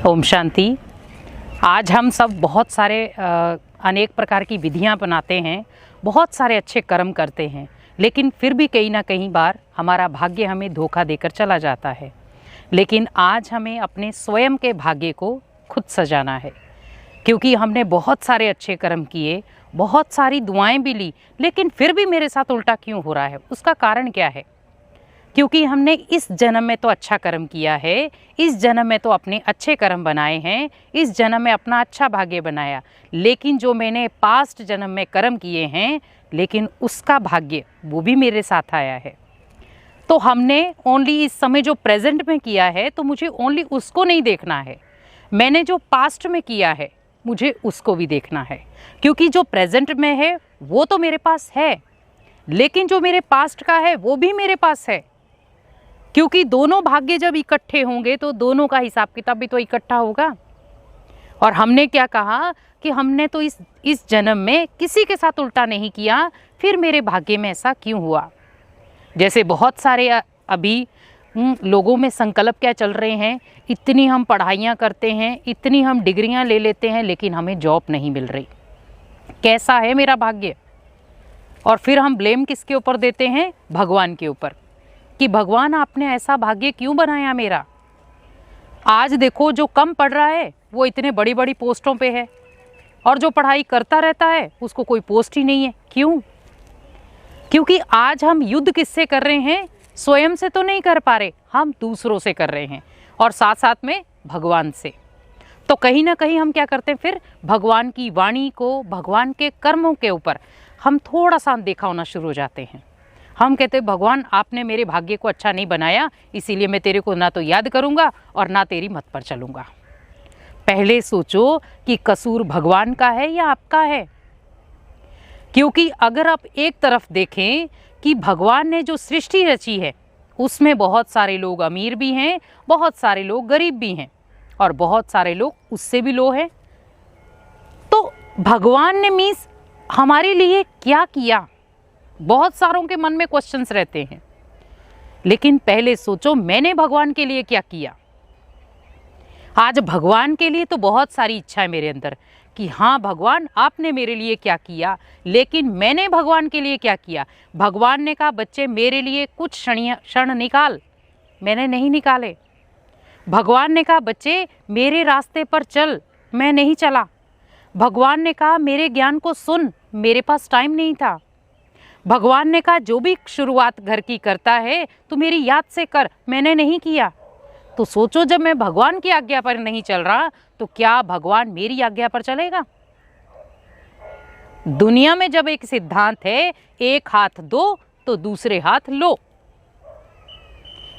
ओम शांति। आज हम सब बहुत सारे अनेक प्रकार की विधियां बनाते हैं, बहुत सारे अच्छे कर्म करते हैं, लेकिन फिर भी कहीं ना कहीं बार हमारा भाग्य हमें धोखा देकर चला जाता है। लेकिन आज हमें अपने स्वयं के भाग्य को खुद सजाना है, क्योंकि हमने बहुत सारे अच्छे कर्म किए, बहुत सारी दुआएं भी ली, लेकिन फिर भी मेरे साथ उल्टा क्यों हो रहा है? उसका कारण क्या है? क्योंकि हमने इस जन्म में तो अच्छा कर्म किया है, इस जन्म में तो अपने अच्छे कर्म बनाए हैं, इस जन्म में अपना अच्छा भाग्य बनाया, लेकिन जो मैंने पास्ट जन्म में कर्म किए हैं, लेकिन उसका भाग्य वो भी मेरे साथ आया है। तो हमने ओनली इस समय जो प्रेजेंट में किया है, तो मुझे ओनली उसको नहीं देखना है। मैंने जो पास्ट में किया है, मुझे उसको भी देखना है, क्योंकि जो प्रेजेंट में है वो तो मेरे पास है, लेकिन जो मेरे पास्ट का है वो भी मेरे पास है। क्योंकि दोनों भाग्य जब इकट्ठे होंगे तो दोनों का हिसाब किताब भी तो इकट्ठा होगा। और हमने क्या कहा कि हमने तो इस जन्म में किसी के साथ उल्टा नहीं किया, फिर मेरे भाग्य में ऐसा क्यों हुआ? जैसे बहुत सारे अभी लोगों में संकल्प क्या चल रहे हैं, इतनी हम पढ़ाइयाँ करते हैं, इतनी हम डिग्रियाँ ले लेते हैं, लेकिन हमें जॉब नहीं मिल रही। कैसा है मेरा भाग्य? और फिर हम ब्लेम किसके ऊपर देते हैं? भगवान के ऊपर, कि भगवान आपने ऐसा भाग्य क्यों बनाया मेरा। आज देखो, जो कम पढ़ रहा है वो इतने बड़ी बड़ी पोस्टों पे है, और जो पढ़ाई करता रहता है उसको कोई पोस्ट ही नहीं है। क्यों? क्योंकि आज हम युद्ध किससे कर रहे हैं? स्वयं से तो नहीं कर पा रहे, हम दूसरों से कर रहे हैं, और साथ साथ में भगवान से। तो कहीं ना कहीं हम क्या करते हैं, फिर भगवान की वाणी को, भगवान के कर्मों के ऊपर हम थोड़ा सा देखा होना शुरू हो जाते हैं। हम कहते हैं, भगवान आपने मेरे भाग्य को अच्छा नहीं बनाया, इसीलिए मैं तेरे को ना तो याद करूंगा और ना तेरी मत पर चलूंगा। पहले सोचो कि कसूर भगवान का है या आपका है। क्योंकि अगर आप एक तरफ देखें कि भगवान ने जो सृष्टि रची है, उसमें बहुत सारे लोग अमीर भी हैं, बहुत सारे लोग गरीब भी हैं, और बहुत सारे लोग उससे भी लो हैं। तो भगवान ने मीन्स हमारे लिए क्या किया? बहुत सारों के मन में क्वेश्चंस रहते हैं, लेकिन पहले सोचो मैंने भगवान के लिए क्या किया। आज भगवान के लिए तो बहुत सारी इच्छा है मेरे अंदर कि हाँ भगवान आपने मेरे लिए क्या किया, लेकिन मैंने भगवान के लिए क्या किया? भगवान ने कहा बच्चे मेरे लिए कुछ क्षण निकाल, मैंने नहीं निकाले। भगवान ने कहा बच्चे मेरे रास्ते पर चल, मैं नहीं चला। भगवान ने कहा मेरे ज्ञान को सुन, मेरे पास टाइम नहीं था। भगवान ने कहा जो भी शुरुआत घर की करता है तो मेरी याद से कर, मैंने नहीं किया। तो सोचो, जब मैं भगवान की आज्ञा पर नहीं चल रहा, तो क्या भगवान मेरी आज्ञा पर चलेगा? दुनिया में जब एक सिद्धांत है, एक हाथ दो तो दूसरे हाथ लो,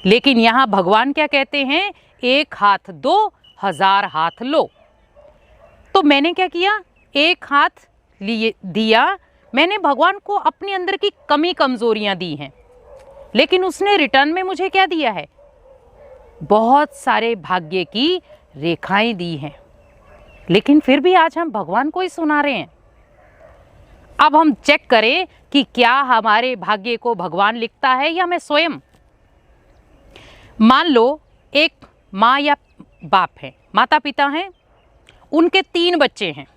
लेकिन यहां भगवान क्या कहते हैं? एक हाथ दो, हजार हाथ लो। तो मैंने क्या किया? एक हाथ लिए दिया, मैंने भगवान को अपने अंदर की कमी कमजोरियां दी हैं, लेकिन उसने रिटर्न में मुझे क्या दिया है? बहुत सारे भाग्य की रेखाएं दी हैं, लेकिन फिर भी आज हम भगवान को ही सुना रहे हैं। अब हम चेक करें कि क्या हमारे भाग्य को भगवान लिखता है या मैं स्वयं। मान लो एक माँ या बाप है, माता पिता हैं, उनके 3 बच्चे हैं।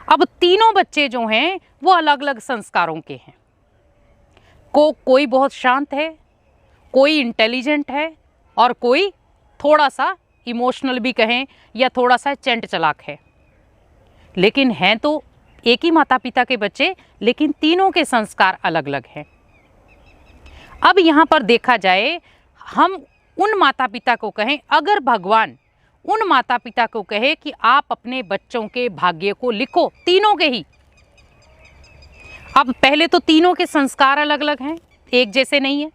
अब तीनों बच्चे जो हैं वो अलग अलग संस्कारों के हैं। कोई बहुत शांत है, कोई इंटेलिजेंट है, और कोई थोड़ा सा इमोशनल भी कहें या थोड़ा सा चैंट चलाक है। लेकिन हैं तो एक ही माता पिता के बच्चे, लेकिन तीनों के संस्कार अलग अलग हैं। अब यहाँ पर देखा जाए, हम उन माता पिता को कहें, अगर भगवान उन माता पिता को कहे कि आप अपने बच्चों के भाग्य को लिखो, तीनों के ही। अब पहले तो तीनों के संस्कार अलग अलग हैं, एक जैसे नहीं है।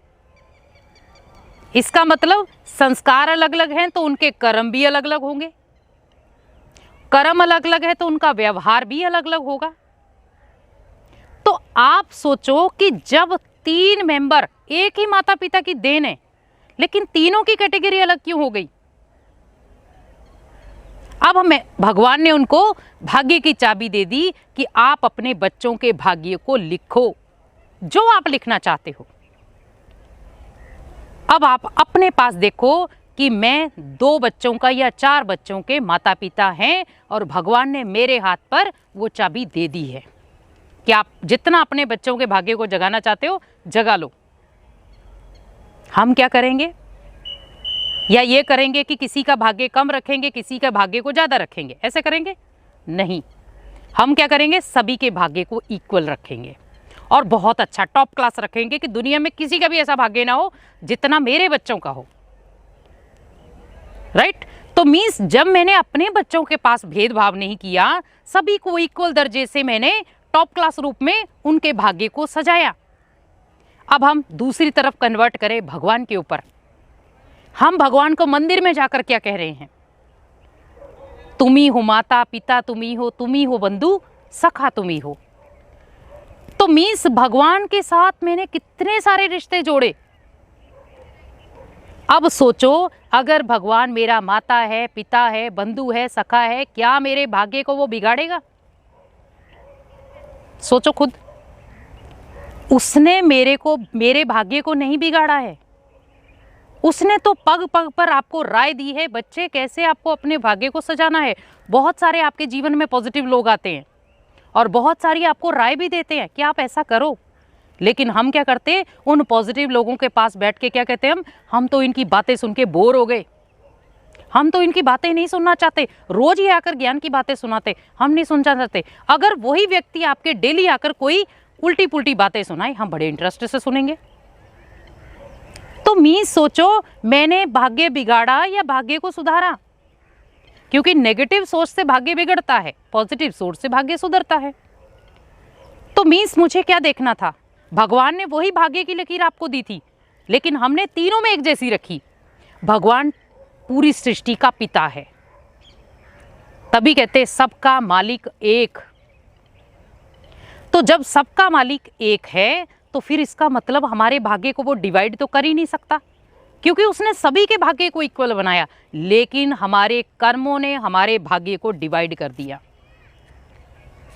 इसका मतलब संस्कार अलग अलग हैं तो उनके कर्म भी अलग अलग होंगे। कर्म अलग अलग है तो उनका व्यवहार भी अलग अलग होगा। तो आप सोचो कि जब 3 मेंबर एक ही माता पिता की देन है, लेकिन तीनों की कैटेगरी अलग क्यों हो गई? अब भगवान ने उनको भाग्य की चाबी दे दी कि आप अपने बच्चों के भाग्य को लिखो, जो आप लिखना चाहते हो। अब आप अपने पास देखो कि मैं 2 बच्चों का या 4 बच्चों के माता पिता हैं और भगवान ने मेरे हाथ पर वो चाबी दे दी है कि आप जितना अपने बच्चों के भाग्य को जगाना चाहते हो जगा लो। हम क्या करेंगे? या ये करेंगे कि किसी का भाग्य कम रखेंगे, किसी का भाग्य को ज़्यादा रखेंगे, ऐसे करेंगे? नहीं, हम क्या करेंगे? सभी के भाग्य को इक्वल रखेंगे और बहुत अच्छा टॉप क्लास रखेंगे कि दुनिया में किसी का भी ऐसा भाग्य ना हो जितना मेरे बच्चों का हो। राइट? तो मीन्स जब मैंने अपने बच्चों के पास भेदभाव नहीं किया, सभी को इक्वल दर्जे से मैंने टॉप क्लास रूप में उनके भाग्य को सजाया। अब हम दूसरी तरफ कन्वर्ट करें भगवान के ऊपर। हम भगवान को मंदिर में जाकर क्या कह रहे हैं? तुम ही हो माता पिता, तुम ही हो बंधु सखा, तुम ही हो। तो मीन्स भगवान के साथ मैंने कितने सारे रिश्ते जोड़े। अब सोचो, अगर भगवान मेरा माता है, पिता है, बंधु है, सखा है, क्या मेरे भाग्य को वो बिगाड़ेगा? सोचो खुद। उसने मेरे भाग्य को नहीं बिगाड़ा है। उसने तो पग पग पर आपको राय दी है, बच्चे कैसे आपको अपने भाग्य को सजाना है। बहुत सारे आपके जीवन में पॉजिटिव लोग आते हैं और बहुत सारी आपको राय भी देते हैं कि आप ऐसा करो। लेकिन हम क्या करते? उन पॉजिटिव लोगों के पास बैठ के क्या कहते हैं? हम तो इनकी बातें सुन के बोर हो गए, हम तो इनकी बातें नहीं सुनना चाहते। रोज ही आकर ज्ञान की बातें सुनाते, हम नहीं सुनना चाहते। अगर वही व्यक्ति आपके डेली आकर कोई उल्टी पुल्टी बातें सुनाए, हम बड़े इंटरेस्ट से सुनेंगे। तो मीन्स सोचो, मैंने भाग्य बिगाड़ा या भाग्य को सुधारा? क्योंकि नेगेटिव सोच से भाग्य बिगड़ता है, पॉजिटिव सोच से भाग्य सुधरता है। तो मीन्स मुझे क्या देखना था? भगवान ने वही भाग्य की लकीर आपको दी थी, लेकिन हमने तीनों में एक जैसी रखी। भगवान पूरी सृष्टि का पिता है, तभी कहते सबका मालिक एक। तो जब सबका मालिक एक है तो फिर इसका मतलब हमारे भाग्य को वो डिवाइड तो कर ही नहीं सकता, क्योंकि उसने सभी के भाग्य को इक्वल बनाया। लेकिन हमारे कर्मों ने हमारे भाग्य को डिवाइड कर दिया।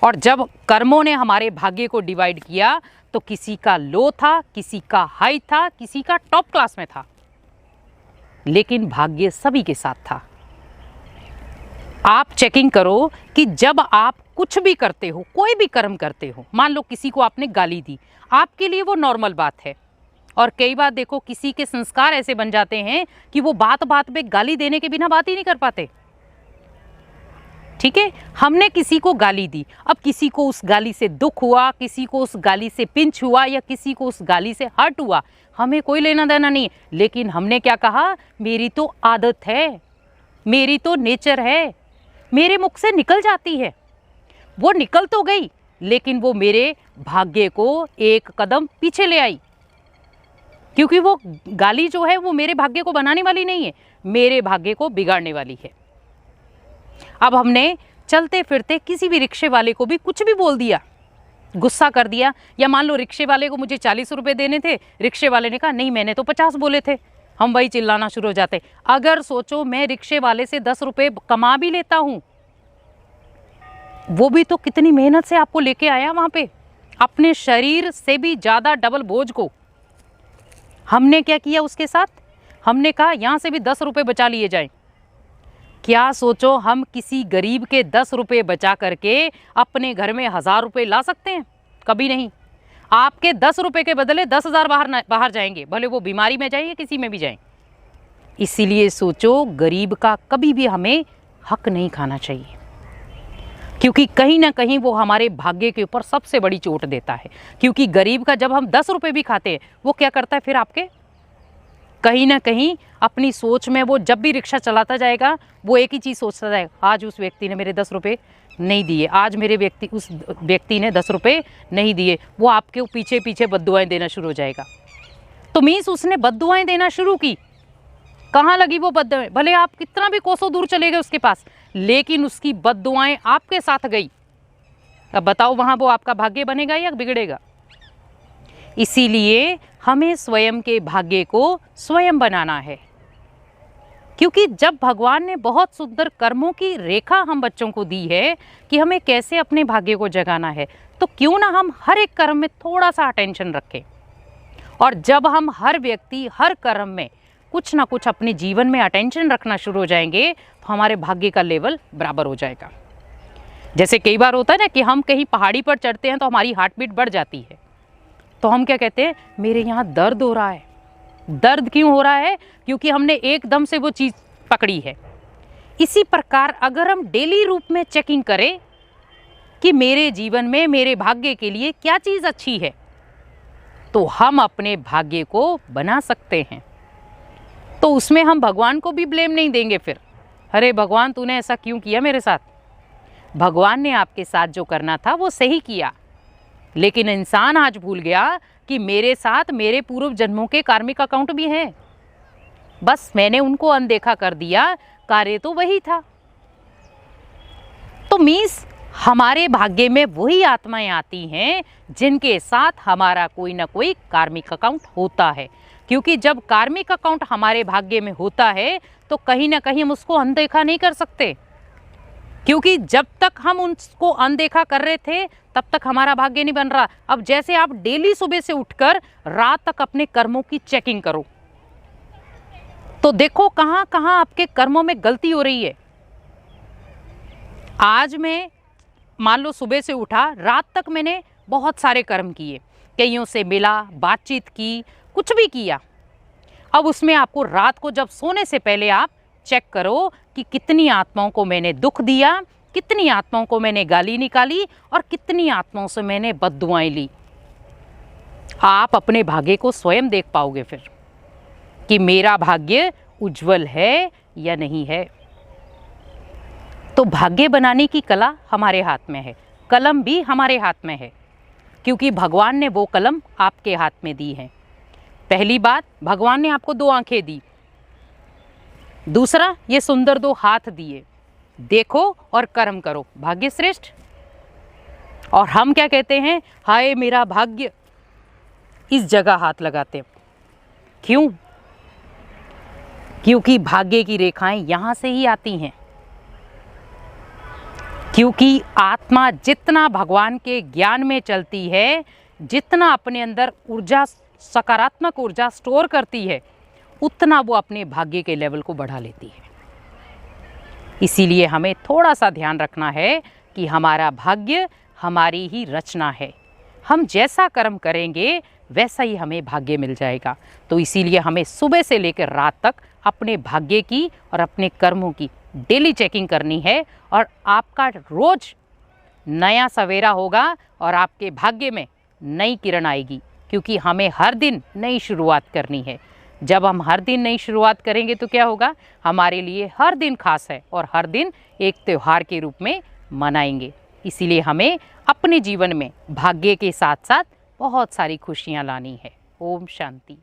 और जब कर्मों ने हमारे भाग्य को डिवाइड किया तो किसी का लो था, किसी का हाई था, किसी का टॉप क्लास में था, लेकिन भाग्य सभी के साथ था। आप चेकिंग करो कि जब आप कुछ भी करते हो, कोई भी कर्म करते हो, मान लो किसी को आपने गाली दी, आपके लिए वो नॉर्मल बात है। और कई बार देखो किसी के संस्कार ऐसे बन जाते हैं कि वो बात बात पे गाली देने के बिना बात ही नहीं कर पाते। ठीक है, हमने किसी को गाली दी, अब किसी को उस गाली से दुख हुआ, किसी को उस गाली से पिंच हुआ या किसी को उस गाली से हर्ट हुआ, हमें कोई लेना देना नहीं। लेकिन हमने क्या कहा? मेरी तो आदत है, मेरी तो नेचर है, मेरे मुख से निकल जाती है। वो निकल तो गई, लेकिन वो मेरे भाग्य को एक कदम पीछे ले आई, क्योंकि वो गाली जो है वो मेरे भाग्य को बनाने वाली नहीं है, मेरे भाग्य को बिगाड़ने वाली है। अब हमने चलते फिरते किसी भी रिक्शे वाले को भी कुछ भी बोल दिया, गुस्सा कर दिया, या मान लो रिक्शे वाले को मुझे 40 रुपए देने थे, रिक्शे वाले ने कहा नहीं मैंने तो 50 बोले थे, हम वही चिल्लाना शुरू हो जाते। अगर सोचो मैं रिक्शे वाले से 10 रुपए कमा भी लेता हूं, वो भी तो कितनी मेहनत से आपको लेके आया वहां पे, अपने शरीर से भी ज्यादा डबल बोझ को। हमने क्या किया उसके साथ? हमने कहा यहां से भी 10 रुपए बचा लिए जाएं। क्या सोचो हम किसी गरीब के 10 रुपए बचा करके अपने घर में 1000 रुपए ला सकते हैं? कभी नहीं। आपके 10 रुपए के बदले 10,000 बाहर जाएंगे, भले वो बीमारी में जाए या किसी में भी जाए। इसीलिए सोचो गरीब का कभी भी हमें हक नहीं खाना चाहिए, क्योंकि कहीं ना कहीं वो हमारे भाग्य के ऊपर सबसे बड़ी चोट देता है। क्योंकि गरीब का जब हम 10 रुपए भी खाते हैं, वो क्या करता है फिर आपके कहीं ना कहीं अपनी सोच में, वो जब भी रिक्शा चलाता जाएगा वो एक ही चीज़ सोचता जाएगा, आज उस व्यक्ति ने मेरे 10 रुपये नहीं दिए, आज उस व्यक्ति ने 10 रुपये नहीं दिए। वो आपके पीछे पीछे बद्दुआएं देना शुरू हो जाएगा। तो मीन्स उसने बद्दुआएं देना शुरू की। कहाँ लगी वो बद्दुआएं? भले आप कितना भी कोसों दूर चले गए उसके पास, लेकिन उसकी बद्दुआएं आपके साथ गई। अब बताओ वहाँ वो आपका भाग्य बनेगा या बिगड़ेगा? इसीलिए हमें स्वयं के भाग्य को स्वयं बनाना है, क्योंकि जब भगवान ने बहुत सुंदर कर्मों की रेखा हम बच्चों को दी है कि हमें कैसे अपने भाग्य को जगाना है, तो क्यों ना हम हर एक कर्म में थोड़ा सा अटेंशन रखें। और जब हम हर व्यक्ति हर कर्म में कुछ ना कुछ अपने जीवन में अटेंशन रखना शुरू हो जाएंगे तो हमारे भाग्य का लेवल बराबर हो जाएगा। जैसे कई बार होता है ना कि हम कहीं पहाड़ी पर चढ़ते हैं तो हमारी हार्ट बीट बढ़ जाती है, तो हम क्या कहते हैं, मेरे यहाँ दर्द हो रहा है। दर्द क्यों हो रहा है? क्योंकि हमने एकदम से वो चीज़ पकड़ी है। इसी प्रकार अगर हम डेली रूप में चेकिंग करें कि मेरे जीवन में मेरे भाग्य के लिए क्या चीज़ अच्छी है, तो हम अपने भाग्य को बना सकते हैं। तो उसमें हम भगवान को भी ब्लेम नहीं देंगे फिर, अरे भगवान तूने ऐसा क्यों किया मेरे साथ। भगवान ने आपके साथ जो करना था वो सही किया, लेकिन इंसान आज भूल गया कि मेरे साथ मेरे पूर्व जन्मों के कार्मिक अकाउंट भी हैं। बस मैंने उनको अनदेखा कर दिया, कार्य तो वही था। तो मीन्स हमारे भाग्य में वही आत्माएं आती हैं जिनके साथ हमारा कोई ना कोई कार्मिक अकाउंट होता है। क्योंकि जब कार्मिक अकाउंट हमारे भाग्य में होता है तो कहीं ना कहीं हम उसको अनदेखा नहीं कर सकते, क्योंकि जब तक हम उसको अनदेखा कर रहे थे तब तक हमारा भाग्य नहीं बन रहा। अब जैसे आप डेली सुबह से उठकर रात तक अपने कर्मों की चेकिंग करो, तो देखो कहाँ कहाँ आपके कर्मों में गलती हो रही है। आज मैं मान लो सुबह से उठा, रात तक मैंने बहुत सारे कर्म किए, कईयों से मिला, बातचीत की, कुछ भी किया। अब उसमें आपको रात को जब सोने से पहले आप चेक करो कि कितनी आत्माओं को मैंने दुख दिया, कितनी आत्माओं को मैंने गाली निकाली और कितनी आत्माओं से मैंने बद्दुआएं ली। आप अपने भाग्य को स्वयं देख पाओगे फिर कि मेरा भाग्य उज्जवल है या नहीं है। तो भाग्य बनाने की कला हमारे हाथ में है, कलम भी हमारे हाथ में है, क्योंकि भगवान ने वो कलम आपके हाथ में दी है। पहली बात, भगवान ने आपको 2 आंखें दी। दूसरा, ये सुंदर 2 हाथ दिए। देखो और कर्म करो, भाग्य श्रेष्ठ। और हम क्या कहते हैं, हाय मेरा भाग्य, इस जगह हाथ लगाते हैं। क्यों? क्योंकि भाग्य की रेखाएं यहां से ही आती हैं। क्योंकि आत्मा जितना भगवान के ज्ञान में चलती है, जितना अपने अंदर ऊर्जा, सकारात्मक ऊर्जा स्टोर करती है, उतना वो अपने भाग्य के लेवल को बढ़ा लेती है। इसीलिए हमें थोड़ा सा ध्यान रखना है कि हमारा भाग्य हमारी ही रचना है। हम जैसा कर्म करेंगे वैसा ही हमें भाग्य मिल जाएगा। तो इसीलिए हमें सुबह से लेकर रात तक अपने भाग्य की और अपने कर्मों की डेली चेकिंग करनी है, और आपका रोज नया सवेरा होगा और आपके भाग्य में नई किरण आएगी, क्योंकि हमें हर दिन नई शुरुआत करनी है। जब हम हर दिन नई शुरुआत करेंगे तो क्या होगा, हमारे लिए हर दिन खास है और हर दिन एक त्यौहार के रूप में मनाएंगे। इसीलिए हमें अपने जीवन में भाग्य के साथ साथ बहुत सारी खुशियाँ लानी है। ओम शांति।